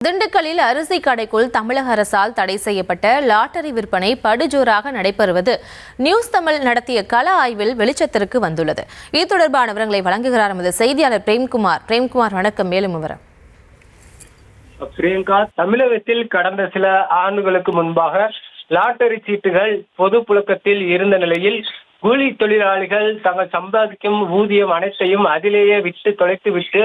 திண்டுக்கல்லில் அரிசி கடைக்குள் தமிழக அரசால் தடை செய்யப்பட்ட லாட்டரி விற்பனை படுஜோராக நடைபெறுவது நியூஸ் தமிழ் நடத்திய கள ஆய்வில் வெளிச்சத்திற்கு வந்துள்ளது. இது தொடர்பான விவரங்களை வழங்குகிறார் நமது செய்தியாளர் பிரேம்குமார். வணக்கம். மேலும் விவரம். பிரியங்கா, தமிழகத்தில் கடந்த சில ஆண்டுகளுக்கு முன்பாக லாட்டரி சீட்டுகள் பொது புழக்கத்தில் இருந்த நிலையில் கூலி தொழிலாளிகள் தங்கள் சம்பாதிக்கும் ஊதியம் அனைத்தையும் அதிலேயே விட்டு தொலைத்து விட்டு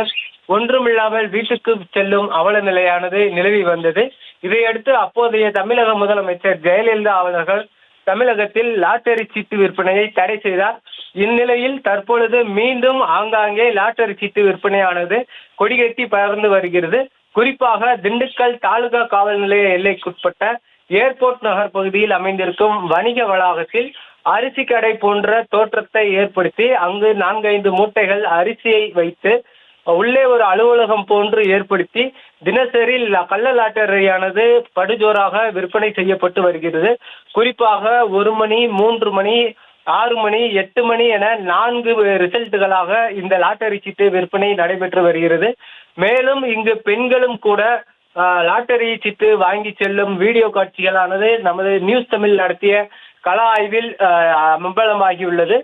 ஒன்றுமில்லாமல் வீட்டுக்கு செல்லும் அவல நிலையானது நிலவி வந்தது. இதையடுத்து அப்போதைய தமிழக முதலமைச்சர் ஜெயலலிதா அவர்கள் தமிழகத்தில் லாட்டரி சீட்டு விற்பனையை தடை செய்தார். இந்நிலையில் தற்பொழுது மீண்டும் ஆங்காங்கே லாட்டரி சீட்டு விற்பனையானது கொடிகட்டி பறந்து வருகிறது. குறிப்பாக திண்டுக்கல் தாலுகா காவல் நிலைய எல்லைக்குட்பட்ட ஏர்போர்ட் நகர் பகுதியில் அமைந்திருக்கும் வணிக வளாகத்தில் அரிசி கடை போன்ற தோற்றத்தை ஏற்படுத்தி அங்கு 4-5 மூட்டைகள் அரிசியை வைத்து உள்ளே ஒரு அலுவலகம் போன்று ஏற்படுத்தி தினசரி கள்ள லாட்டரியானது படுஜோராக விற்பனை செய்யப்பட்டு வருகிறது. குறிப்பாக 1 மணி, 3 மணி, 6 மணி, 8 மணி என 4 ரிசல்ட்டுகளாக இந்த லாட்டரி சீட்டு விற்பனை நடைபெற்று வருகிறது. மேலும் இங்கு பெண்களும் கூட லாட்டரி சீட்டு வாங்கி செல்லும் வீடியோ காட்சிகளானது நமது நியூஸ் தமிழ் நடத்திய கள ஆய்வில் அம்பலமாகியுள்ளது.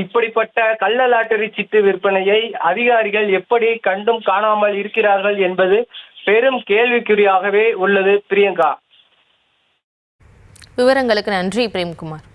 இப்படிப்பட்ட கள்ள லாட்டரி சீட்டு விற்பனையை அதிகாரிகள் எப்படி கண்டும் காணாமல் இருக்கிறார்கள் என்பது பெரும் கேள்விக்குறியாகவே உள்ளது. பிரியங்கா, விவரங்களுக்கு நன்றி பிரேம்குமார்.